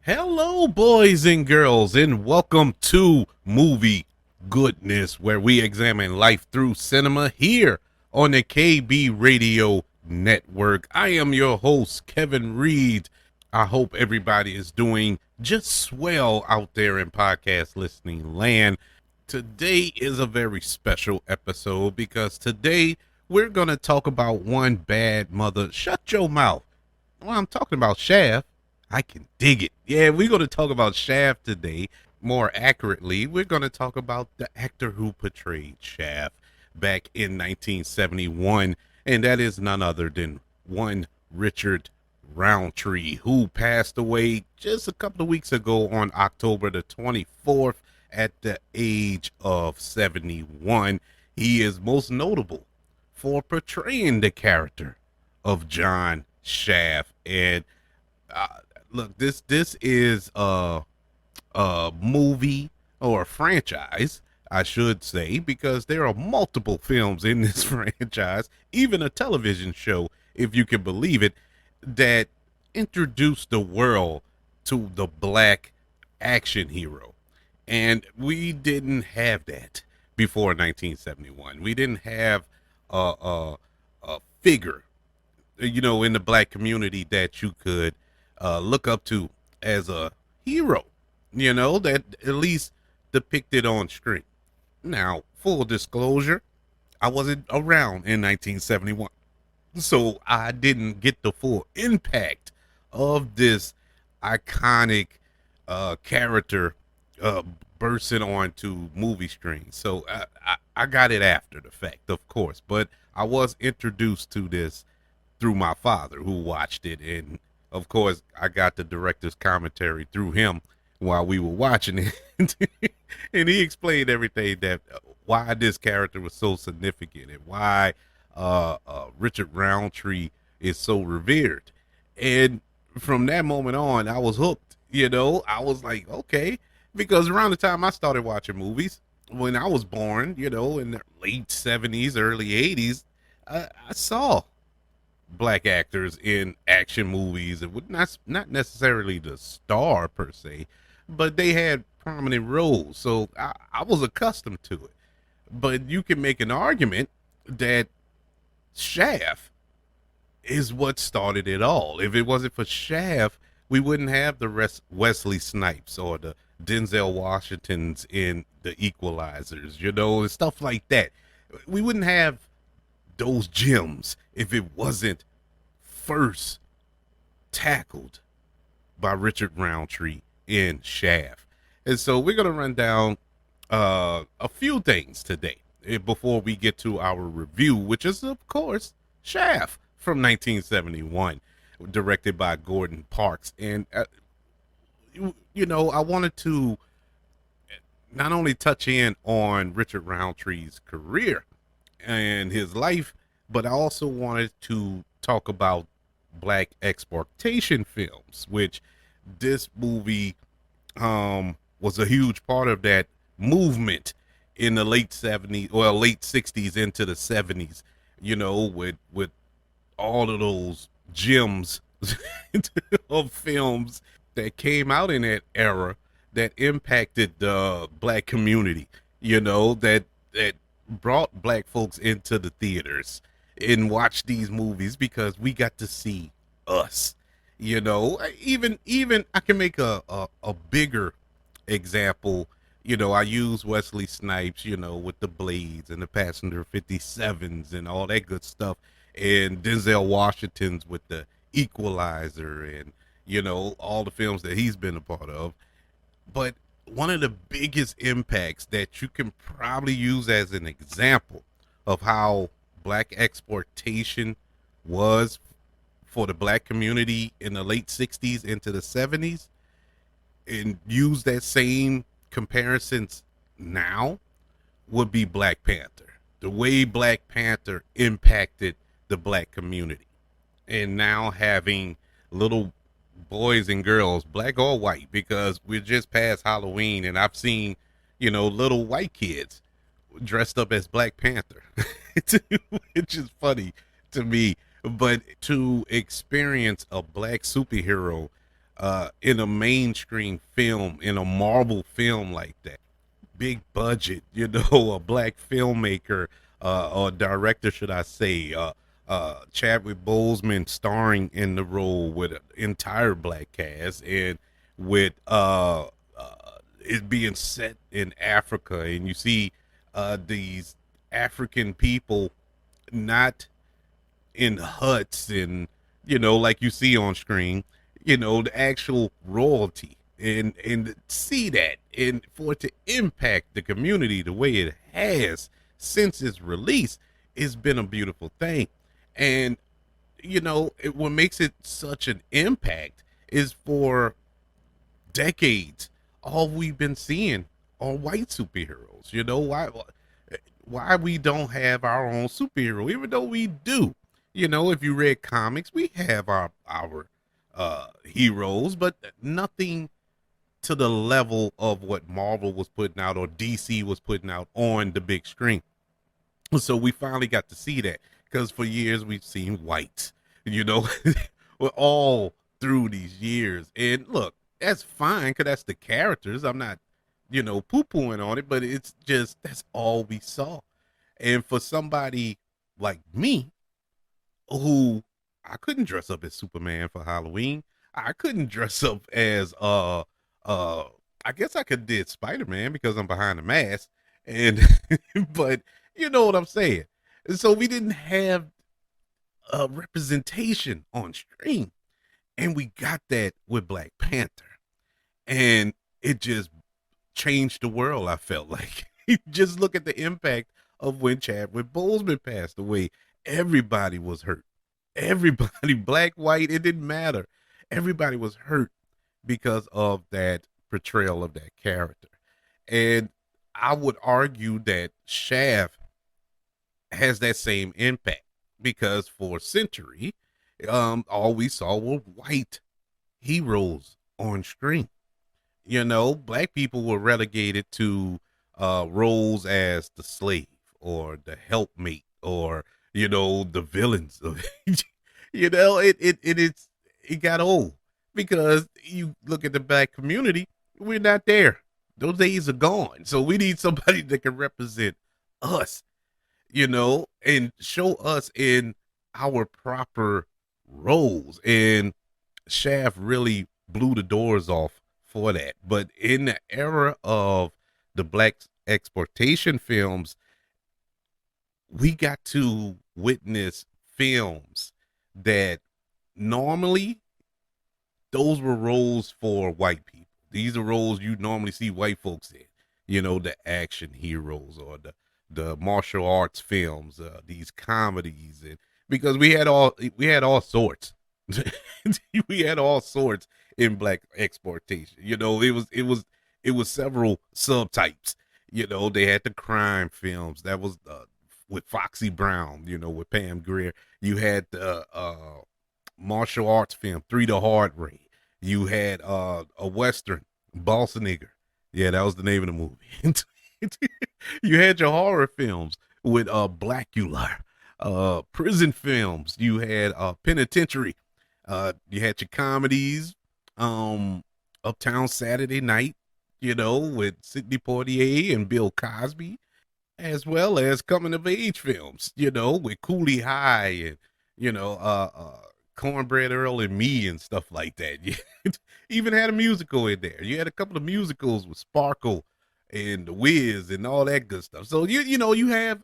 Hello, boys and girls, and welcome to Movie Goodness, where we examine life through cinema here on the KB Radio Network. I am your host, Kevin Reed. I hope everybody is doing just swell out there in podcast listening land. Today is a very special episode because today we're going to talk about one bad mother. Shut your mouth. Well, I'm talking about Shaft. I can dig it. Yeah, we're going to talk about Shaft today. More accurately, we're going to talk about the actor who portrayed Shaft back in 1971, and that is none other than one Richard Roundtree, who passed away just a couple of weeks ago on October the 24th at the age of 71. He is most notable for portraying the character of John Shaft, and uh, look, this is a movie or a franchise, I should say, because there are multiple films in this franchise, even a television show, if you can believe it, that introduced the world to the black action hero. And we didn't have that before 1971. We didn't have a figure, in the black community that you could look up to as a hero, that at least depicted on screen. Now, full disclosure, I wasn't around in 1971, so I didn't get the full impact of this iconic character uh, bursting onto movie screens. So I got it after the fact, of course, but I was introduced to this through my father, who watched it, and of course I got the director's commentary through him while we were watching it. And he explained everything, that why this character was so significant and why Richard Roundtree is so revered. And from that moment on, I was hooked. I was like, okay, because around the time I started watching movies, when I was born, in the late 70s, early 80s, I saw black actors in action movies. It would not necessarily the star per se, but they had prominent roles, so I was accustomed to it. But you can make an argument that Shaft is what started it all. If it wasn't for Shaft, we wouldn't have the Wesley Snipes or the Denzel Washingtons in the Equalizers, and stuff like that. We wouldn't have those gems if it wasn't first tackled by Richard Roundtree in Shaft. And so we're going to run down a few things today before we get to our review, which is, of course, Shaft from 1971, directed by Gordon Parks. And, I wanted to not only touch in on Richard Roundtree's career and his life, but I also wanted to talk about black exploitation films, which this movie was a huge part of that movement in the late 70s, or late 60s into the 70s, with all of those gems of films that came out in that era that impacted the black community, that brought black folks into the theaters and watch these movies, because we got to see us. Even I can make a bigger example. I use Wesley Snipes, with the Blades and the Passenger 57s and all that good stuff, and Denzel Washington's with the Equalizer, and all the films that he's been a part of. But one of the biggest impacts that you can probably use as an example of how black exploitation was for the black community in the late 60s into the 70s, and use that same comparisons now, would be Black Panther. The way Black Panther impacted the black community. And now having little boys and girls, black or white, because we're just past Halloween, and I've seen, little white kids dressed up as Black Panther, which is funny to me. But to experience a black superhero in a mainstream film, in a Marvel film like that. Big budget, a black filmmaker, or director, should I say, Chadwick Boseman starring in the role with an entire black cast, and with it being set in Africa, and you see these African people not in huts and like you see on screen, the actual royalty, and see that, and for it to impact the community the way it has since its release, it's been a beautiful thing. And what makes it such an impact is for decades all we've been seeing are white superheroes. Why we don't have our own superhero, even though we do. If you read comics, we have our heroes, but nothing to the level of what Marvel was putting out or DC was putting out on the big screen. So we finally got to see that, because for years we've seen whites, you know, we're all through these years. And look, that's fine because that's the characters. I'm not, poo pooing on it, but it's just that's all we saw. And for somebody like me, who I couldn't dress up as Superman for Halloween, I couldn't dress up as uh I guess I could did Spider-Man because I'm behind the mask, and but you know what I'm saying. And so we didn't have a representation on screen, and we got that with Black Panther, and it just changed the world. I felt like just look at the impact of when Chadwick Boseman passed away. Everybody was hurt. Everybody, black, white, it didn't matter. Everybody was hurt because of that portrayal of that character. And I would argue that Shaft has that same impact, because for a century, all we saw were white heroes on screen. Black people were relegated to roles as the slave or the helpmate, or the villains. It got old, because you look at the black community, we're not there. Those days are gone. So we need somebody that can represent us, and show us in our proper roles. And Shaft really blew the doors off for that. But in the era of the black exploitation films, we got to witness films that normally those were roles for white people. These are roles you normally see white folks in. The action heroes, or the martial arts films, these comedies, and because we had all sorts. We had all sorts in black exploitation. It was several subtypes. They had the crime films that was with Foxy Brown, with Pam Grier. You had the martial arts film, Three the Hard Way. You had a western, Boss Nigger. Yeah, that was the name of the movie. You had your horror films with Blackula, prison films. You had Penitentiary. You had your comedies, Uptown Saturday Night, with Sidney Poitier and Bill Cosby, as well as coming of age films, with Cooley High, and Cornbread Earl and Me and stuff like that. You even had a musical in there. You had a couple of musicals with Sparkle and The Wiz and all that good stuff. So you have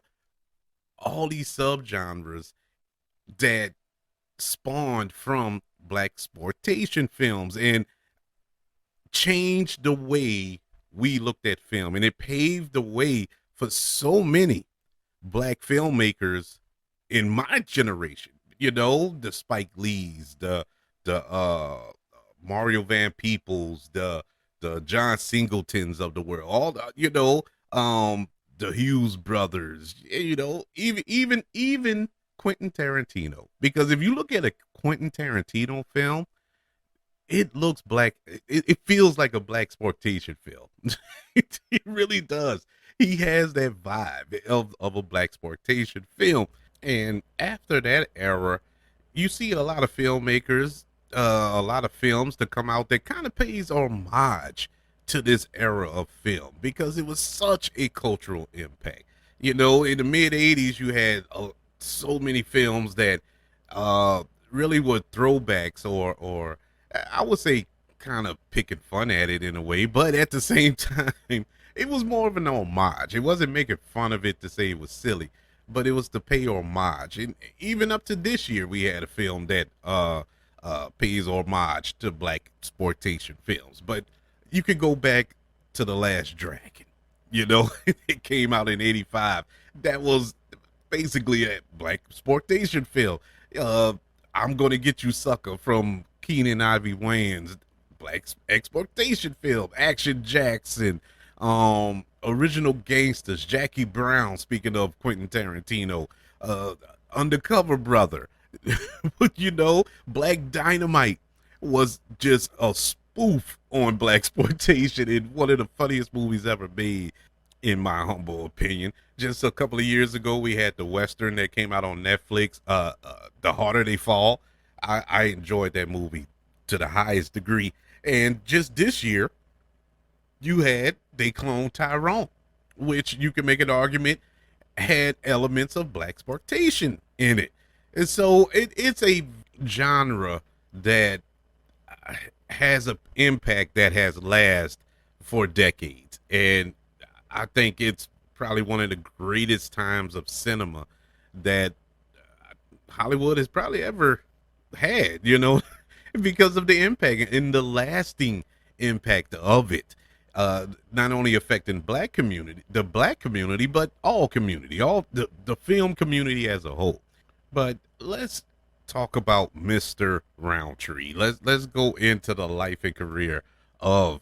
all these subgenres that spawned from black exploitation films, and changed the way we looked at film, and it paved the way for so many black filmmakers in my generation. The Spike Lees, the Mario Van Peebles, the John Singletons of the world, all the Hughes brothers, even Quentin Tarantino. Because if you look at a Quentin Tarantino film, it looks black. It feels like a black exploitation film. It really does. He has that vibe of a black exploitation film. And after that era, you see a lot of filmmakers a lot of films to come out that kind of pays homage to this era of film because it was such a cultural impact. You know, in the mid 80s, you had so many films that really were throwbacks or I would say kind of picking fun at it in a way, but at the same time, it was more of an homage. It wasn't making fun of it to say it was silly, but it was to pay homage. And even up to this year, we had a film that pays homage to black exploitation films. But you could go back to The Last Dragon. You know, it came out in '85. That was basically a black exploitation film. Uh, I'm gonna get you, sucker, from Keenan Ivory Wayans, black exploitation film. Action Jackson, original gangsters, Jackie Brown. Speaking of Quentin Tarantino, Undercover Brother. But you know, Black Dynamite was just a spoof on black exploitation and one of the funniest movies ever made, in my humble opinion. Just a couple of years ago, we had the Western that came out on Netflix, The Harder They Fall. I enjoyed that movie to the highest degree. And just this year, you had They Clone Tyrone, which you can make an argument had elements of black exploitation in it. And so it's a genre that has an impact that has lasted for decades. And I think it's probably one of the greatest times of cinema that Hollywood has probably ever had, you know, because of the impact and the lasting impact of it. Not only affecting the black community, but all community, all the film community as a whole. But let's talk about Mr. Roundtree. Let's go into the life and career of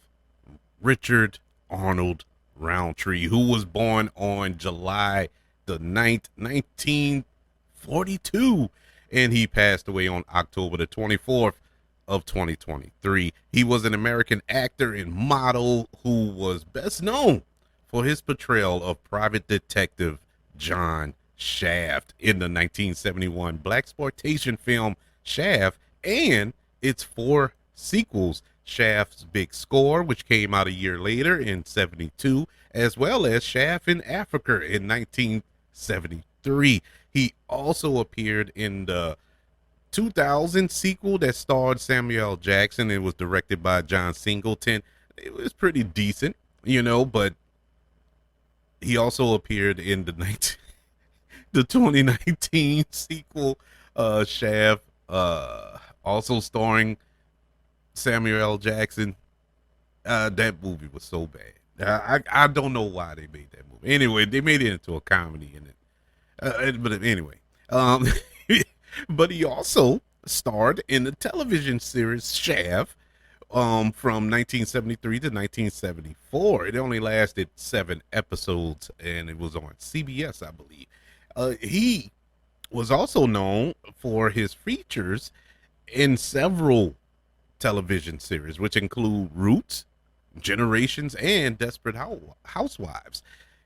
Richard Arnold Roundtree, who was born on July the 9th, 1942, and he passed away on October the 24th of 2023. He was an American actor and model who was best known for his portrayal of private detective John Shaft in the 1971 blaxploitation film Shaft and its four sequels, Shaft's Big Score, which came out a year later in '72, as well as Shaft in Africa in 1973. He also appeared in the 2000 sequel that starred Samuel L. Jackson. It was directed by John Singleton. It was pretty decent, you know, but he also appeared in the 2019 sequel, Shaft, also starring Samuel L. Jackson. That movie was so bad. I don't know why they made that movie. Anyway, they made it into a comedy in it. But anyway, but he also starred in the television series Shaft from 1973 to 1974. It only lasted 7 episodes, and it was on CBS, I believe. He was also known for his features in several television series, which include Roots, Generations, and Desperate Housewives.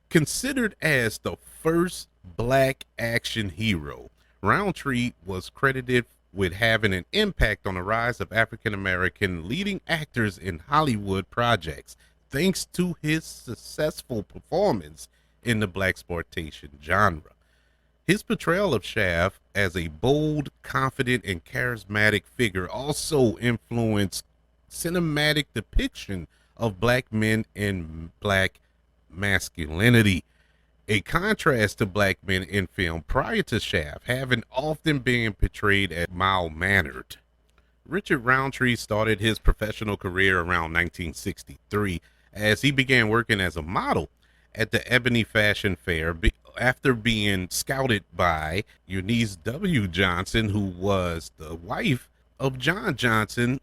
Considered as the first black action hero, Roundtree was credited with having an impact on the rise of African American leading actors in Hollywood projects, thanks to his successful performance in the blaxploitation genre. His portrayal of Shaft as a bold, confident, and charismatic figure also influenced cinematic depiction of black men and black masculinity, a contrast to black men in film prior to Shaft having often been portrayed as mild-mannered. Richard Roundtree started his professional career around 1963 as he began working as a model at the Ebony Fashion Fair after being scouted by Eunice W. Johnson, who was the wife of John Johnson,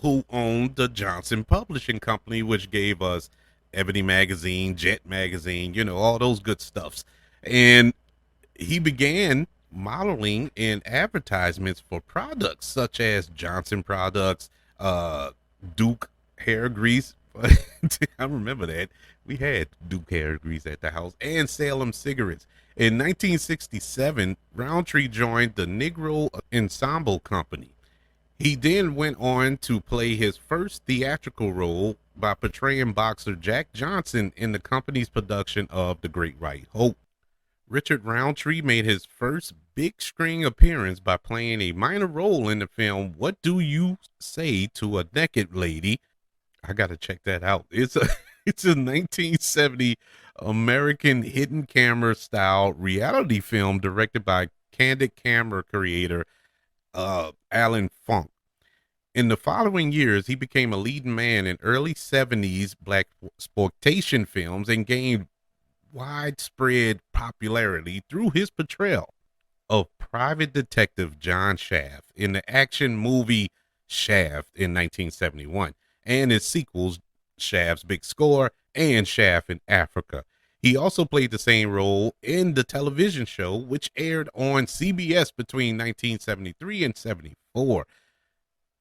who owned the Johnson Publishing Company, which gave us Ebony Magazine, Jet Magazine, you know, all those good stuffs. And he began modeling in advertisements for products such as Johnson products, Duke hair grease. I remember that. We had Duke hair grease at the house, and Salem cigarettes. In 1967, Roundtree joined the Negro Ensemble Company, He then went on to play his first theatrical role by portraying boxer Jack Johnson in the company's production of The Great White Hope. Richard Roundtree made his first big screen appearance by playing a minor role in the film What Do You Say to a Naked Lady? I gotta check that out. It's a it's a 1970 American hidden camera style reality film directed by candid camera creator Alan Funk. In the following years, he became a leading man in early 70s black exploitation films and gained widespread popularity through his portrayal of private detective John Shaft in the action movie Shaft in 1971 and his sequels Shaft's Big Score and Shaft in Africa. He also played the same role in the television show, which aired on CBS between 1973 and 74.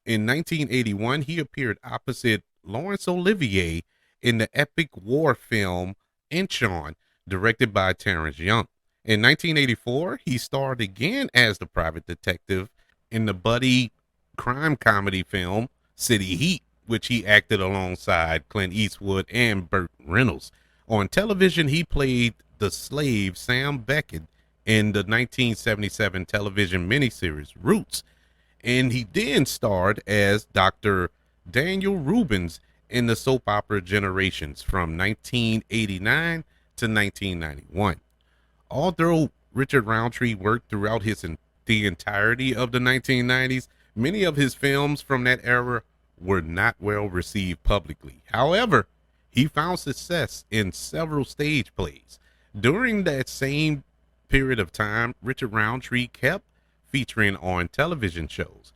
In 1981, he appeared opposite Laurence Olivier in the epic war film Inchon, directed by Terrence Young. In 1984, he starred again as the private detective in the buddy crime comedy film City Heat, which he acted alongside Clint Eastwood and Burt Reynolds. On television, he played the slave Sam Beckett in the 1977 television miniseries Roots, and he then starred as Dr. Daniel Rubens in the soap opera Generations from 1989 to 1991. Although Richard Roundtree worked throughout the entirety of the 1990s, many of his films from that era were not well received publicly. However, he found success in several stage plays. During that same period of time, Richard Roundtree kept featuring on television shows.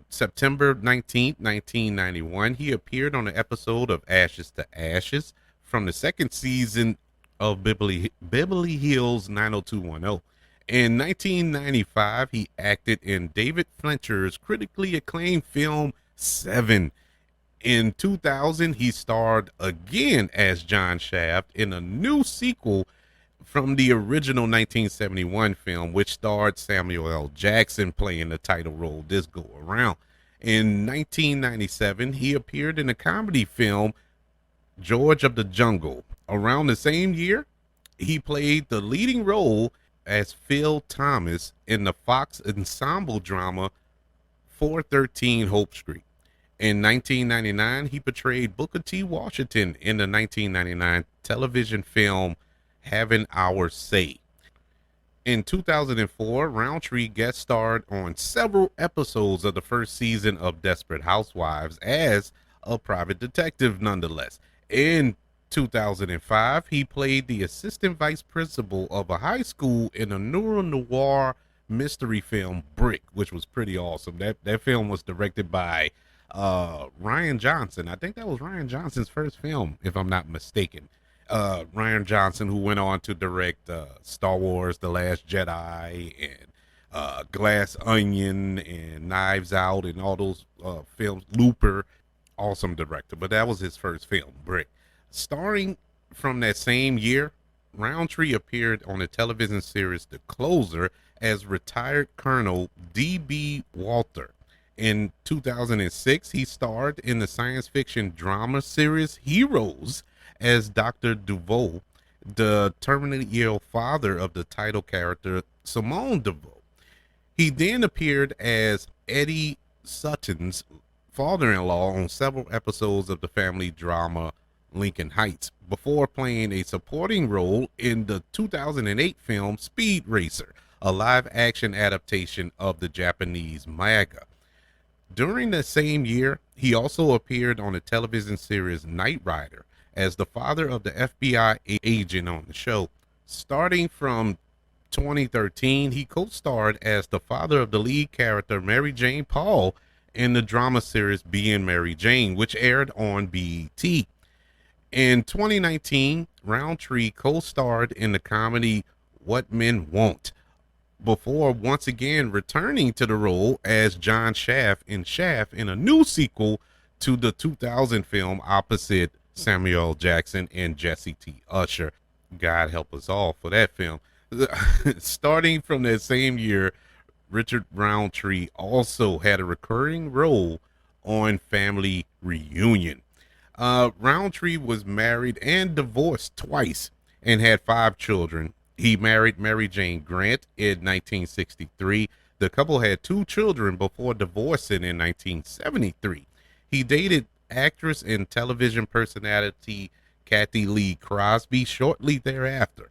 September 19th, 1991, he appeared on an episode of Ashes to Ashes from the second season of Beverly Hills 90210. In 1995, he acted in David Fincher's critically acclaimed film Seven. In 2000, he starred again as John Shaft in a new sequel from the original 1971 film, which starred Samuel L. Jackson playing the title role this go around. In 1997, he appeared in the comedy film George of the Jungle. Around the same year, he played the leading role as Phil Thomas in the Fox ensemble drama 413 Hope Street. In 1999, he portrayed Booker T. Washington in the 1999 television film Having Our Say. In 2004, Roundtree guest starred on several episodes of the first season of Desperate Housewives as a private detective nonetheless. In 2005, he played the assistant vice principal of a high school in a neo-noir mystery film Brick, which was pretty awesome. That film was directed by Ryan Johnson. I think that was Ryan Johnson's first film, if I'm not mistaken. Ryan Johnson, who went on to direct Star Wars The Last Jedi and Glass Onion and Knives Out and all those films. Looper, awesome director, but that was his first film, Brick. Starring from that same year, Roundtree appeared on the television series The Closer as retired Colonel D.B. Walter. In 2006, he starred in the science fiction drama series Heroes as Dr. DeVoe, the terminally ill father of the title character Simone DeVoe. He then appeared as Eddie Sutton's father-in-law on several episodes of the family drama Lincoln Heights, before playing a supporting role in the 2008 film Speed Racer, a live-action adaptation of the Japanese manga. During the same year, he also appeared on the television series Knight Rider as the father of the FBI agent on the show. Starting from 2013, he co-starred as the father of the lead character Mary Jane Paul in the drama series Being Mary Jane, which aired on BET. In 2019, Roundtree co-starred in the comedy What Men Want, before once again returning to the role as John Shaft in a new sequel to the 2000 film opposite Samuel L. Jackson and Jesse T. Usher. God help us all for that film. Starting from that same year, Richard Roundtree also had a recurring role on Family Reunion. Roundtree was married and divorced twice and had 5 children. He married Mary Jane Grant in 1963. The couple had 2 children before divorcing in 1973. He dated actress and television personality Kathy Lee Crosby shortly thereafter.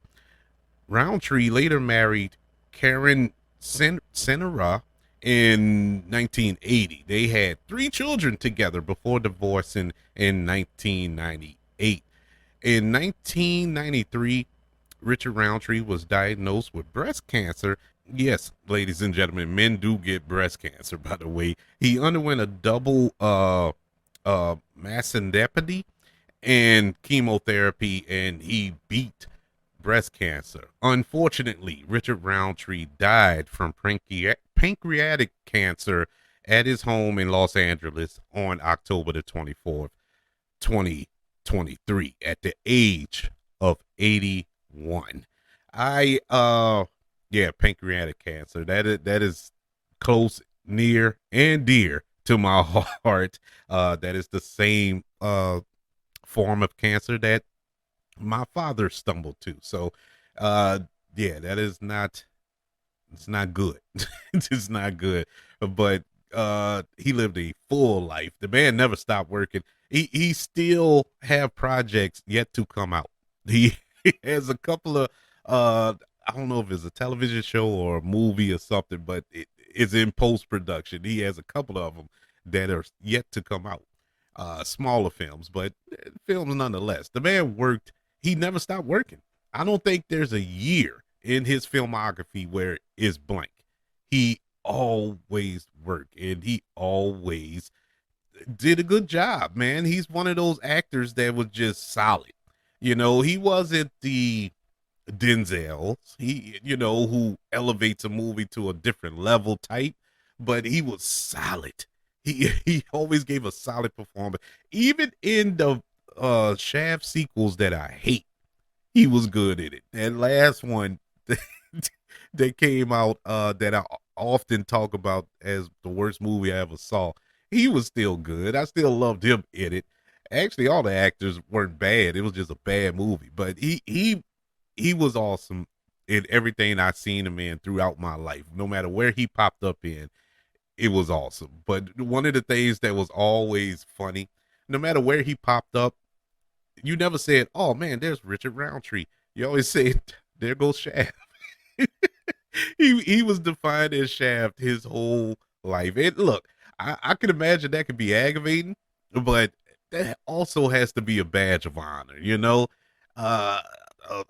Roundtree later married Karen Senera in 1980. They had 3 children together before divorcing in 1998. In 1993, Richard Roundtree was diagnosed with breast cancer. Yes, ladies and gentlemen, men do get breast cancer, by the way. He underwent a double mastectomy and chemotherapy, and he beat breast cancer. Unfortunately, Richard Roundtree died from pancreatic cancer at his home in Los Angeles on October the 24th, 2023, at the age of 81. Yeah, pancreatic cancer. That is close, near, and dear to my heart. That is the same form of cancer that my father stumbled to. So, uh, yeah, that is not, it's not good. It's not good. But he lived a full life. The man never stopped working. He still have projects yet to come out. He, he has a couple of I don't know if it's a television show or a movie or something, but it's in post production. He has a couple of them that are yet to come out. Smaller films, but films nonetheless. The man worked. He never stopped working. I don't think there's a year in his filmography where it's blank. He always worked, and he always did a good job, man. He's one of those actors that was just solid. You know, he wasn't the Denzel, who elevates a movie to a different level type, but he was solid. He always gave a solid performance. Even in the Shaft sequels that I hate, he was good in it. That last one that came out that I often talk about as the worst movie I ever saw, he was still good. I still loved him in it. Actually, all the actors weren't bad. It was just a bad movie, but he was awesome in everything I seen him in throughout my life. No matter where he popped up in, it was awesome. But one of the things that was always funny, no matter where he popped up, you never said, "Oh man, there's Richard Roundtree." You always said, "There goes Shaft." He was defined as Shaft his whole life. And look, I can imagine that could be aggravating, but that also has to be a badge of honor, uh,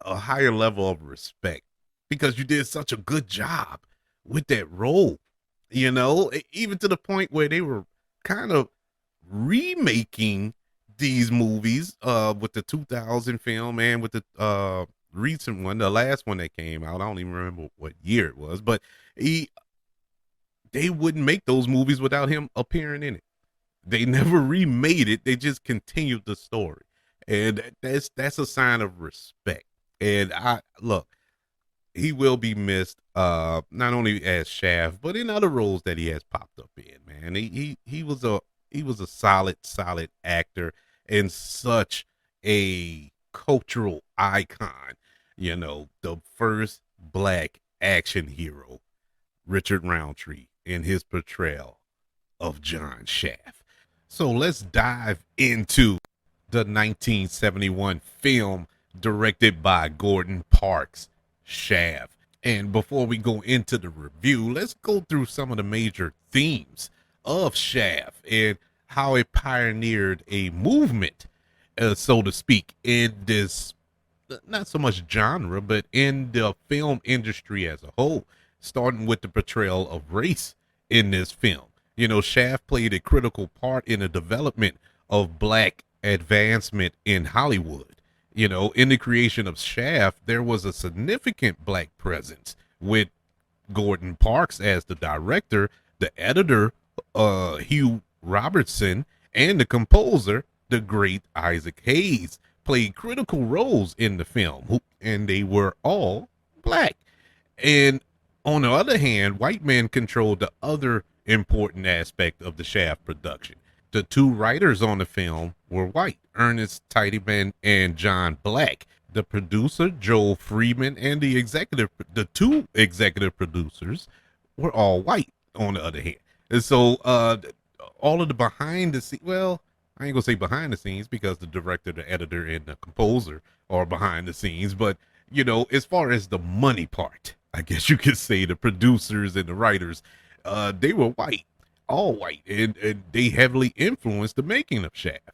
a higher level of respect because you did such a good job with that role, even to the point where they were kind of remaking these movies with the 2000 film and with the recent one, the last one that came out. I don't even remember what year it was, but they wouldn't make those movies without him appearing in it. They never remade it. They just continued the story. And that's a sign of respect. And I look, he will be missed not only as Shaft, but in other roles that he has popped up in, man. He was a solid actor and such a cultural icon. The first black action hero, Richard Roundtree, in his portrayal of John Shaft. So let's dive into the 1971 film directed by Gordon Parks, Shaft. And before we go into the review, let's go through some of the major themes of Shaft and how it pioneered a movement, so to speak, in this, not so much genre, but in the film industry as a whole, starting with the portrayal of race in this film. Shaft played a critical part in the development of black advancement in Hollywood. In the creation of Shaft, there was a significant black presence with Gordon Parks as the director, the editor, Hugh Robertson, and the composer, the great Isaac Hayes, played critical roles in the film, and they were all black. And On the other hand, white men controlled the other important aspect of the Shaft production. The two writers on the film were white, Ernest Tidyman and John Black. The producer, Joel Freeman, and the two executive producers were all white on the other hand. And so all of the behind the scenes, well, I ain't gonna say behind the scenes because the director, the editor, and the composer are behind the scenes, but as far as the money part, I guess you could say the producers and the writers, they were white, all white, and they heavily influenced the making of Shaft.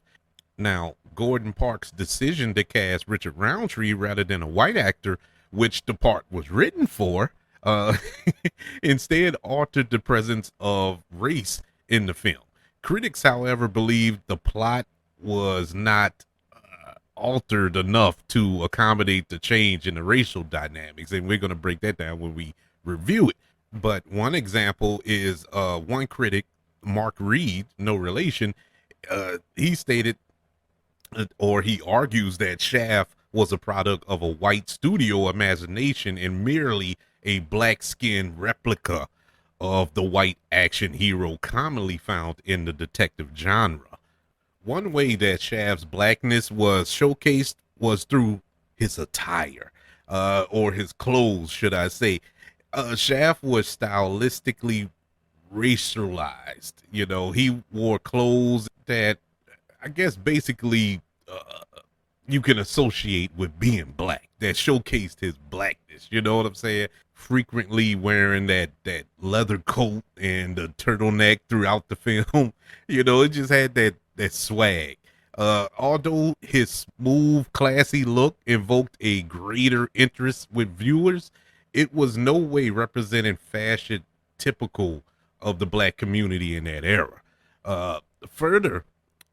Now, Gordon Parks' decision to cast Richard Roundtree rather than a white actor, which the part was written for, uh, instead altered the presence of race in the film. Critics, however, believed the plot was not altered enough to accommodate the change in the racial dynamics, and we're going to break that down when we review it. But one example is one critic, Mark Reed, no relation, he stated, or he argues, that Shaft was a product of a white studio imagination and merely a black skinned replica of the white action hero commonly found in the detective genre. One way that Shaft's blackness was showcased was through his attire, or his clothes, should I say. Shaft was stylistically racialized. He wore clothes that I guess basically you can associate with being black, that showcased his blackness. You know what I'm saying? Frequently wearing that leather coat and the turtleneck throughout the film. It just had that swag. Although his smooth, classy look invoked a greater interest with viewers, it was no way representing fashion typical of the black community in that era. Further,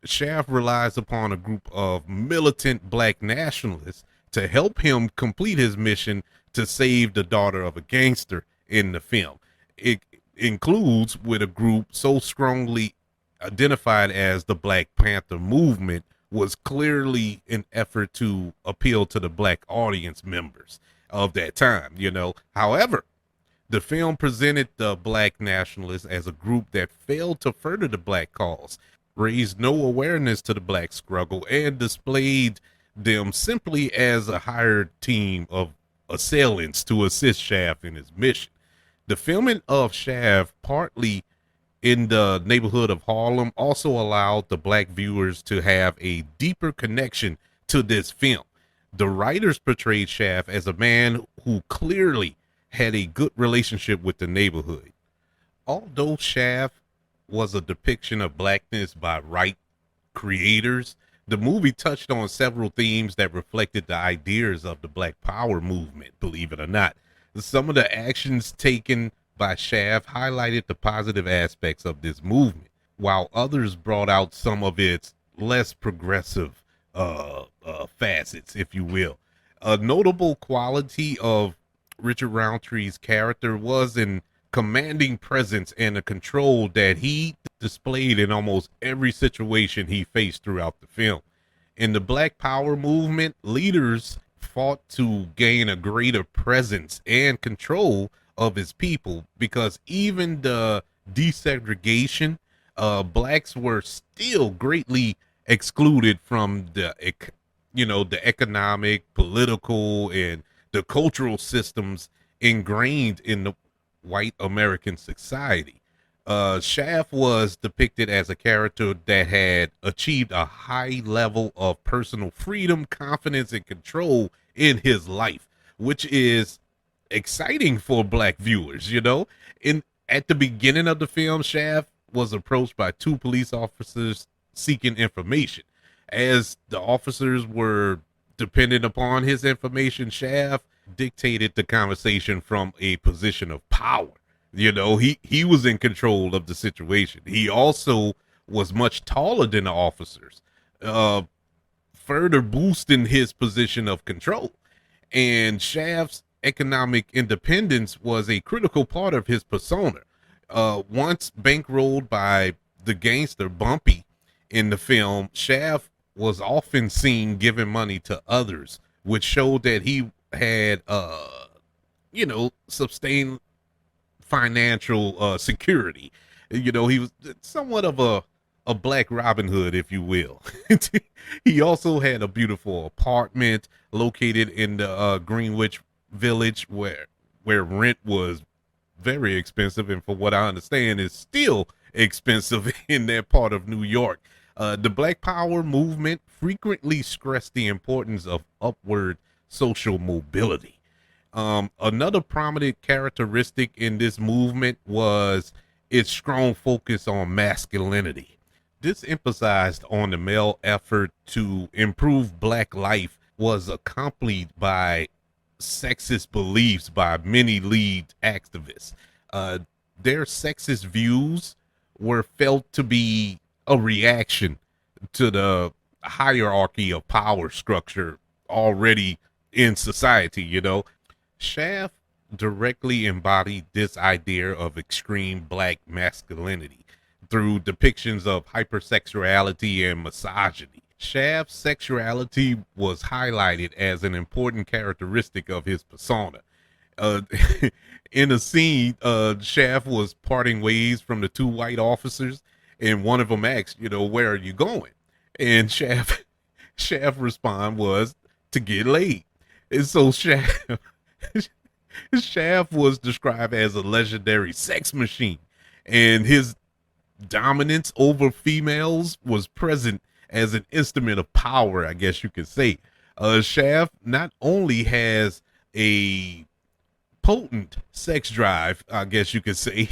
Shaft relies upon a group of militant black nationalists to help him complete his mission to save the daughter of a gangster in the film. It includes with a group so strongly identified as the Black Panther movement, was clearly an effort to appeal to the black audience members of that time. However, the film presented the black nationalists as a group that failed to further the black cause, raised no awareness to the black struggle, and displayed them simply as a hired team of assailants to assist Shaft in his mission. The filming of Shaft, partly in the neighborhood of Harlem, also allowed the black viewers to have a deeper connection to this film. The writers portrayed Shaft as a man who clearly had a good relationship with the neighborhood. Although Shaft was a depiction of blackness by right creators, the movie touched on several themes that reflected the ideas of the Black Power movement, believe it or not. Some of the actions taken by Shaft highlighted the positive aspects of this movement, while others brought out some of its less progressive facets, if you will. A notable quality of Richard Roundtree's character was an commanding presence and a control that he displayed in almost every situation he faced throughout the film. In the Black Power movement, leaders fought to gain a greater presence and control of his people, because even the desegregation, blacks were still greatly excluded from the economic, political, and the cultural systems ingrained in the white American society. Shaft was depicted as a character that had achieved a high level of personal freedom, confidence, and control in his life, which is exciting for black viewers. In At the beginning of the film, Shaft was approached by two police officers seeking information. As the officers were dependent upon his information, Shaft dictated the conversation from a position of power. He was in control of the situation. He also was much taller than the officers, further boosting his position of control. And Shaft's economic independence was a critical part of his persona. Once bankrolled by the gangster Bumpy in the film, Shaft was often seen giving money to others, which showed that he had, sustained financial security. You know, he was somewhat of a black Robin Hood, if you will. He also had a beautiful apartment located in the Greenwich Village, where rent was very expensive, and for what I understand, is still expensive in that part of New York. The Black Power movement frequently stressed the importance of upward social mobility. Another prominent characteristic in this movement was its strong focus on masculinity. This emphasized on the male effort to improve black life was accompanied by sexist beliefs by many lead activists. Uh, their sexist views were felt to be a reaction to the hierarchy of power structure already in society, you know. Shaft directly embodied this idea of extreme black masculinity through depictions of hypersexuality and misogyny. Shaft's sexuality was highlighted as an important characteristic of his persona. Uh, in a scene, Shaft was parting ways from the two white officers, and one of them asked, you know, where are you going? And Shaft respond was to get laid. And so Shaft was described as a legendary sex machine, and his dominance over females was present as an instrument of power, I guess you could say. Shaft not only has a potent sex drive, I guess you could say,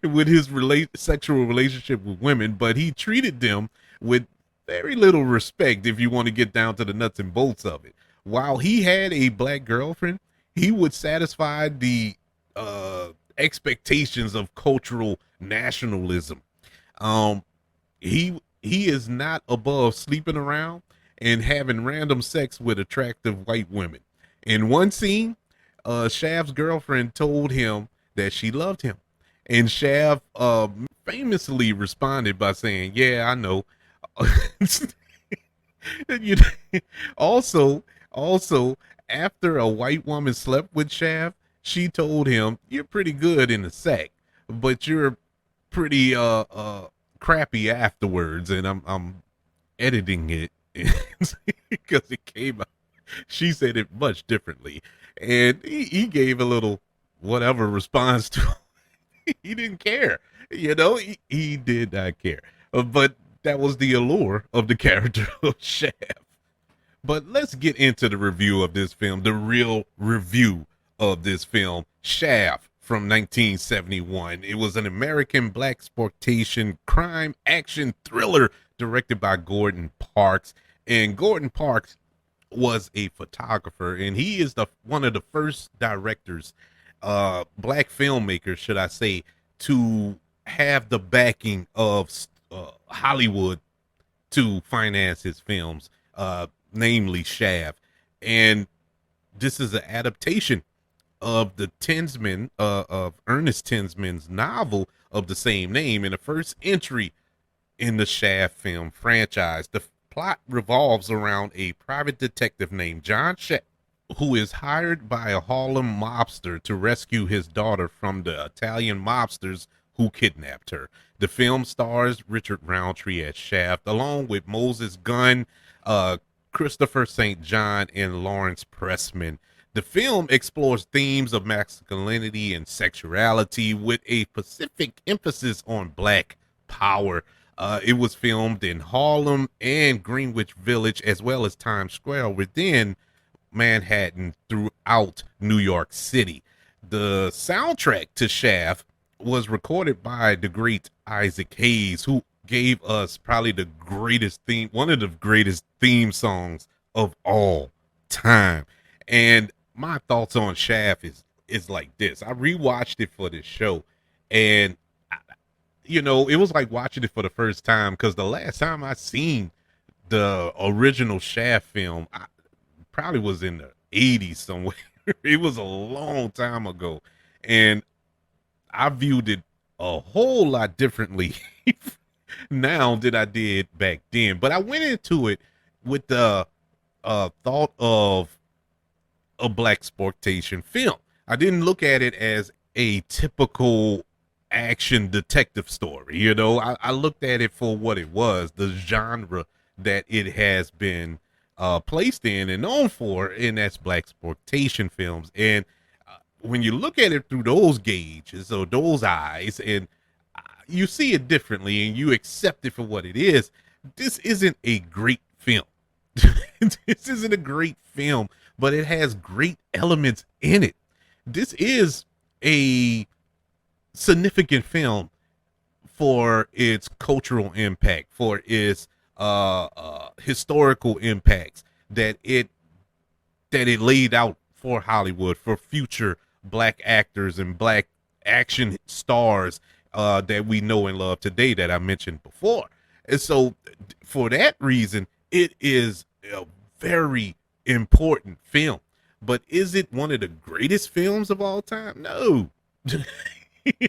with his sexual relationship with women, but he treated them with very little respect if you want to get down to the nuts and bolts of it. While he had a black girlfriend, he would satisfy the expectations of cultural nationalism. Um, he is not above sleeping around and having random sex with attractive white women. In one scene, Shaft's girlfriend told him that she loved him, and Shaft famously responded by saying, "Yeah, I know." you also, after a white woman slept with Shaft, she told him, "You're pretty good in the sack, but you're pretty crappy afterwards." And I'm editing it because it came out. She said it much differently, and he gave a little whatever response to it. He didn't care, you know. He did not care, but that was the allure of the character of Shaft. But let's get into the review of this film, the real review of this film, Shaft from 1971. It was an American blaxploitation crime action thriller directed by Gordon Parks. And Gordon Parks was a photographer, and he is one of the first directors, black filmmakers, should I say, to have the backing of Hollywood to finance his films, namely Shaft. And this is an adaptation of the Tinsman, of Ernest Tinsman's novel of the same name, and the first entry in the Shaft film franchise. The plot revolves around a private detective named John Shaft, who is hired by a Harlem mobster to rescue his daughter from the Italian mobsters who kidnapped her. The film stars Richard Roundtree as Shaft, along with Moses Gunn, Christopher St. John, and Lawrence Pressman. The film explores themes of masculinity and sexuality with a specific emphasis on black power. It was filmed in Harlem and Greenwich Village, as well as Times Square within Manhattan throughout New York City. The soundtrack to Shaft was recorded by the great Isaac Hayes, who gave us probably one of the greatest theme songs of all time. And my thoughts on Shaft is like this. I rewatched it for this show, and you know, it was like watching it for the first time, because the last time I seen the original Shaft film, I probably was in the 80s somewhere. It was a long time ago, and I viewed it a whole lot differently now than I did back then. But I went into it with the thought of a blaxploitation film. I didn't look at it as a typical action detective story. You know, I looked at it for what it was, the genre that it has been placed in and known for, and that's black exploitation films. And when you look at it through those gauges or those eyes, and you see it differently and you accept it for what it is, this isn't a great film. This isn't a great film, but it has great elements in it. This is a significant film for its cultural impact, for its historical impacts that it laid out for Hollywood, for future black actors and black action stars that we know and love today that I mentioned before. And so for that reason, it is a very important film. But is it one of the greatest films of all time? No.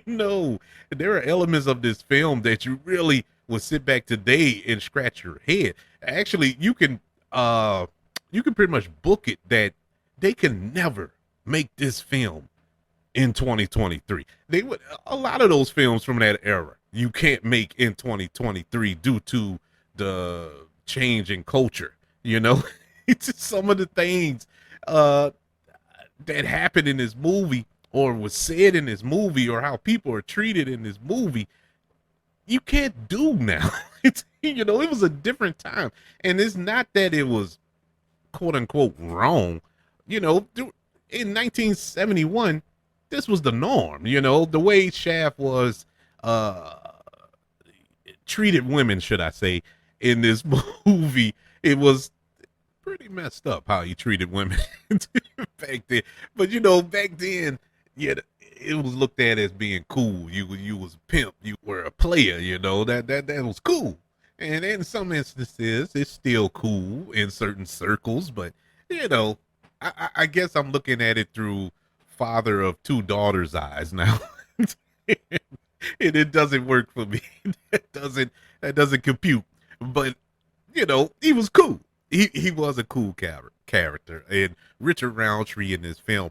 No. There are elements of this film that you really will sit back today and scratch your head. Actually, you can pretty much book it that they can never make this film in 2023. They would, a lot of those films from that era you can't make in 2023 due to the change in culture. You know, it's just some of the things uh that happened in this movie or was said in this movie or how people are treated in this movie you can't do now. It's, you know, it was a different time, and it's not that it was quote unquote wrong. You know, in 1971 this was the norm. You know, the way Shaft was uh treated women, should I say, in this movie, it was pretty messed up how he treated women back then. But you know, back then, yeah, it was looked at as being cool. You was a pimp, you were a player. You know, that was cool. And in some instances, it's still cool in certain circles. But you know, I guess I'm looking at it through father of two daughters' eyes now. And it doesn't work for me. That doesn't compute. But you know, he was cool. He was a cool character, and Richard Roundtree in this film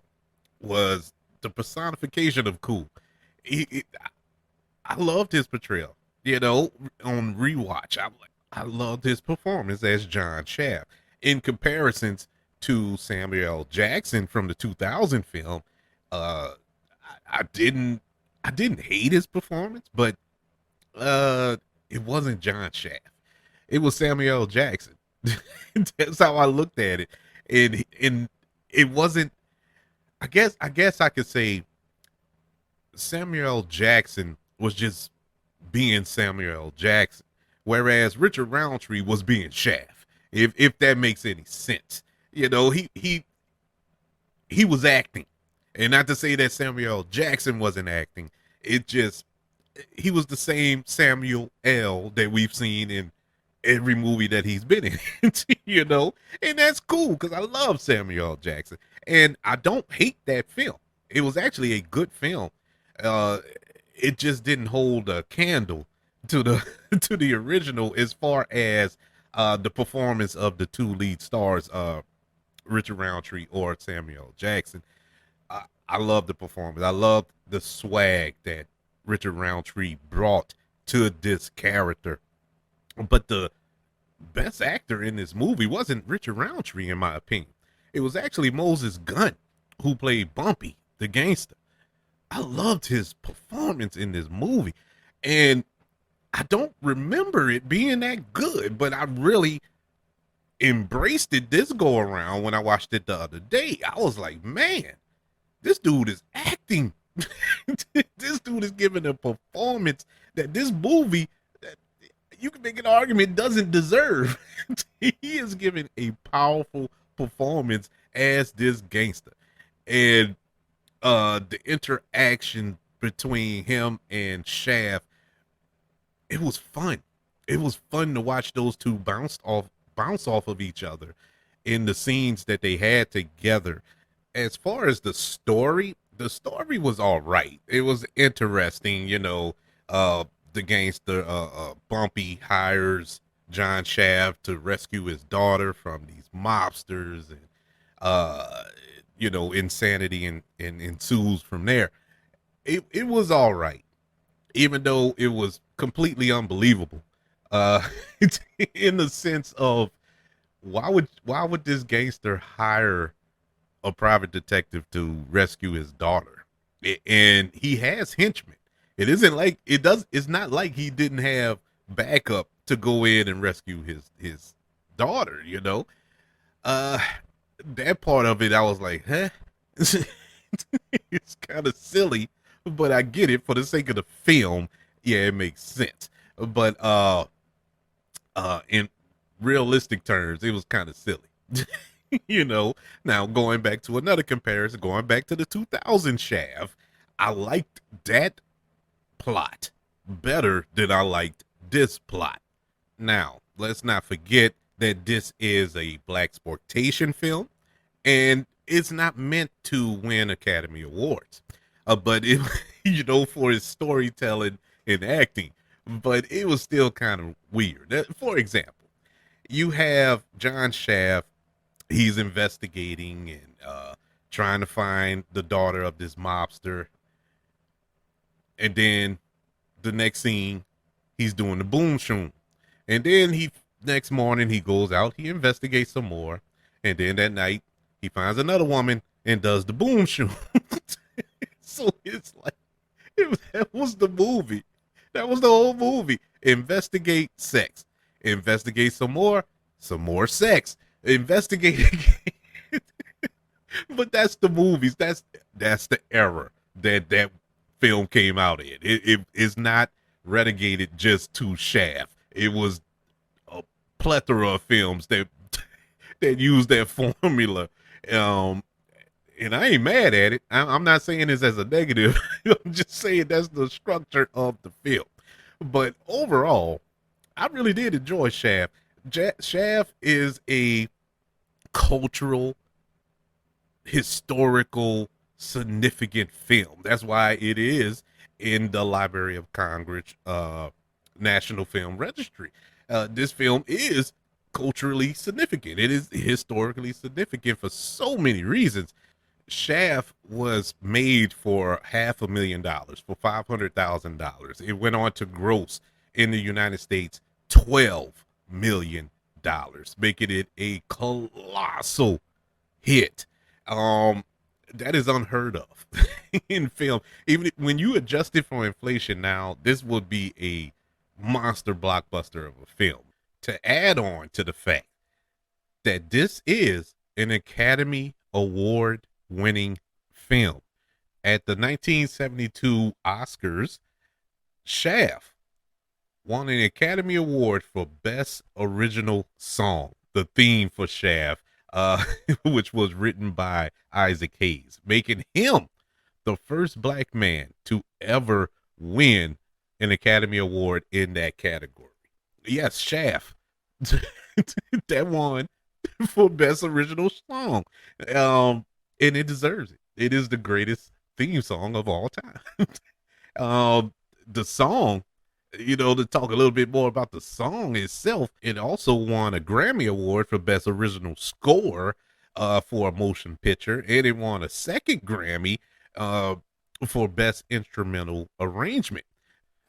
was the personification of cool. I loved his portrayal. You know, on rewatch, I loved his performance as John Shaft. In comparisons to Samuel L. Jackson from the 2000 film, uh, I didn't hate his performance, but it wasn't John Shaft. It was Samuel L. Jackson. That's how I looked at it, and it wasn't. I guess I could say Samuel L. Jackson was just being Samuel L. Jackson, whereas Richard Roundtree was being Shaft. If that makes any sense, you know, he was acting, and not to say that Samuel L. Jackson wasn't acting. It just he was the same Samuel L. that we've seen in every movie that he's been in, you know, and that's cool because I love Samuel L. Jackson, and I don't hate that film. It was actually a good film. Uh, it just didn't hold a candle to the to the original as far as the performance of the two lead stars, Richard Roundtree or Samuel L. Jackson. I love the performance. I love the swag that Richard Roundtree brought to this character. But the best actor in this movie wasn't Richard Roundtree, in my opinion. It was actually Moses Gunn, who played Bumpy, the gangster. I loved his performance in this movie. And I don't remember it being that good, but I really embraced it this go around when I watched it the other day. I was like, man, this dude is acting. This dude is giving a performance that this movie, that you can make an argument, doesn't deserve. He is giving a powerful performance as this gangster. And the interaction between him and Shaft, it was fun. It was fun to watch those two bounce off of each other in the scenes that they had together. As far as the story was all right. It was interesting, you know. The gangster Bumpy hires John Shaft to rescue his daughter from these mobsters, and you know, insanity and ensues from there. it was all right, even though it was completely unbelievable. Uh, in the sense of why would this gangster hire a private detective to rescue his daughter? And he has henchmen. It isn't like it does. It's not like he didn't have backup to go in and rescue his daughter. Uh, that part of it, I was like, huh? It's kind of silly, but I get it for the sake of the film. Yeah, it makes sense. But in realistic terms, it was kind of silly. you know. Now going back to another comparison, going back to the 2000 Shaft, I liked that plot better than I liked this plot. Now, let's not forget that this is a black exploitation film, and it's not meant to win Academy Awards. But it, for its storytelling and acting, but it was still kind of weird. For example, you have John Shaft. He's investigating and trying to find the daughter of this mobster, and then the next scene, he's doing the boom shoom. And then he next morning he goes out, he investigates some more, and then that night he finds another woman and does the boom shoom. So it's like that was the movie. That was the whole movie. Investigate sex. Investigate some more sex. Investigate again. But that's the movies. That's the era that film came out in. It is not relegated just to Shaft. It was a plethora of films that use that formula. Um, and I ain't mad at it. I'm not saying this as a negative. I'm just saying that's the structure of the film. But overall, I really did enjoy Shaft. Shaft is a cultural, historical, significant film. That's why it is in the Library of Congress National Film Registry. This film is culturally significant. It is historically significant for so many reasons. Shaft was made for $500,000, for $500,000. It went on to gross in the United States $12 million, making it a colossal hit. Um, that is unheard of in film. Even when you adjust it for inflation now, this would be a monster blockbuster of a film. To add on to the fact that this is an Academy Award winning film. At the 1972 Oscars, Shaft won an Academy Award for Best Original Song, the theme for Shaft, which was written by Isaac Hayes, making him the first black man to ever win an Academy Award in that category. Yes, Shaft. That won for Best Original Song. And it deserves it. It is the greatest theme song of all time. The song, to talk a little bit more about the song itself, it also won a Grammy Award for Best Original Score for a motion picture, and it won a second Grammy for Best Instrumental Arrangement.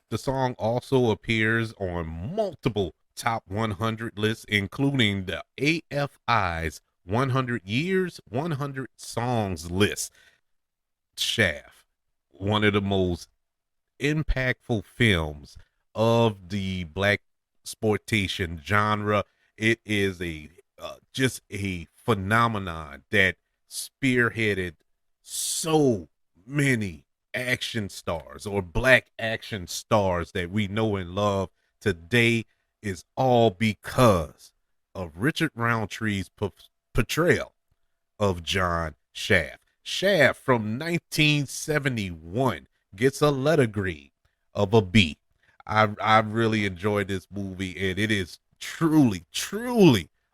The song also appears on multiple top 100 lists, including the AFI's 100 Years, 100 Songs list. Shaft, one of the most impactful films of the black exploitation genre. It is a just a phenomenon that spearheaded so many action stars, or black action stars, that we know and love today, is all because of Richard Roundtree's portrayal of John Shaft. Shaft from 1971 gets a letter grade of a B. I really enjoyed this movie, and it is truly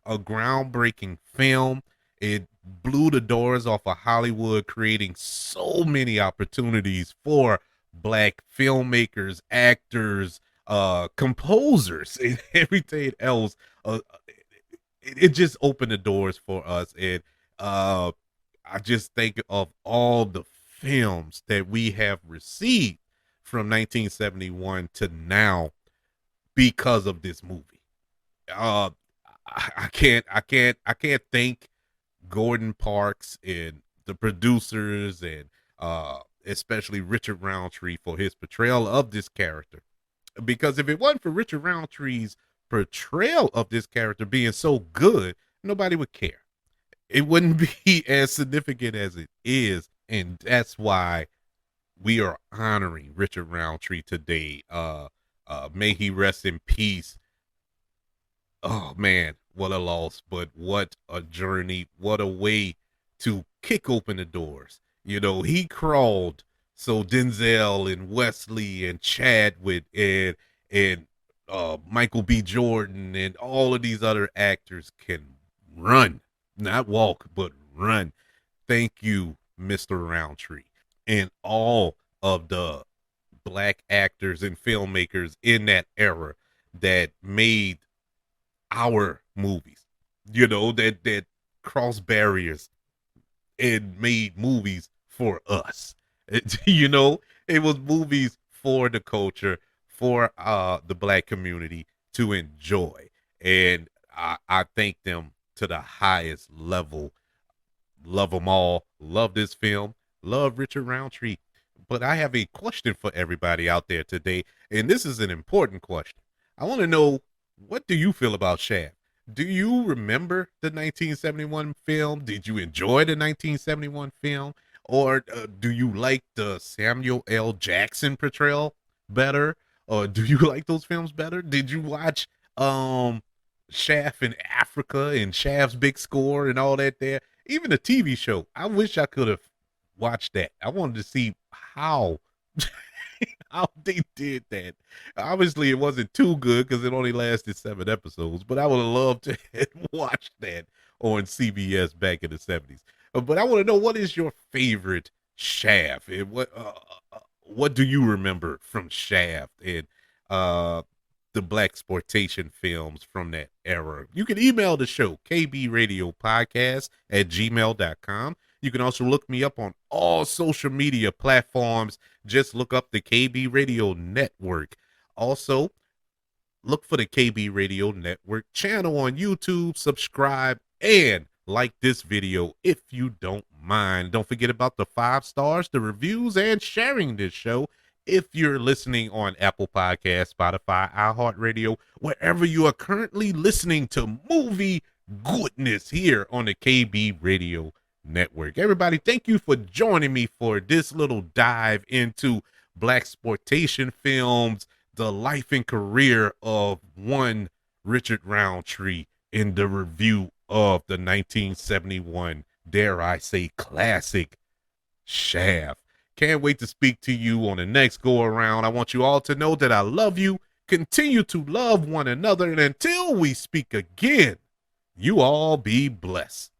a groundbreaking film. It blew the doors off of Hollywood, creating so many opportunities for black filmmakers, actors, composers, and everything else. It just opened the doors for us, and I just think of all the films that we have received from 1971 to now because of this movie. Uh, I can't thank Gordon Parks and the producers and especially Richard Roundtree for his portrayal of this character. Because if it wasn't for Richard Roundtree's portrayal of this character being so good, nobody would care. It wouldn't be as significant as it is, and that's why we are honoring Richard Roundtree today. May he rest in peace. Oh man, what a loss, but what a journey, what a way to kick open the doors. You know, he crawled so Denzel and Wesley and Chadwick and Michael B. Jordan and all of these other actors can run, not walk, but run. Thank you, Mr. Roundtree, and all of the black actors and filmmakers in that era that made our movies, you know, that crossed barriers and made movies for us. You know, it was movies for the culture, for the black community to enjoy. And I thank them to the highest level. Love them all. Love this film. Love Richard Roundtree. But I have a question for everybody out there today, and this is an important question. I want to know, what do you feel about Shaft? Do you remember the 1971 film? Did you enjoy the 1971 film? Or do you like the Samuel L. Jackson portrayal better? Or do you like those films better? Did you watch Shaft in Africa and Shaft's Big Score and all that there? Even the TV show. I wish I could have watched that. I wanted to see how how they did that. Obviously, it wasn't too good because it only lasted 7 episodes, but I would have loved to have watched that on CBS back in the 70s. But I want to know, what is your favorite Shaft? And what do you remember from Shaft and the black exploitation films from that era? You can email the show, kbradiopodcast@gmail.com. You can also look me up on all social media platforms. Just look up the KB Radio Network. Also, look for the KB Radio Network channel on YouTube. Subscribe and like this video if you don't mind. Don't forget about the 5 stars, the reviews, and sharing this show. If you're listening on Apple Podcasts, Spotify, iHeartRadio, wherever you are currently listening to movie goodness here on the KB Radio Network. Everybody, thank you for joining me for this little dive into black exploitation films, the life and career of one Richard Roundtree, in the review of the 1971, dare I say, classic Shaft. Can't wait to speak to you on the next go around. I want you all to know that I love you. Continue to love one another, and until we speak again, you all be blessed.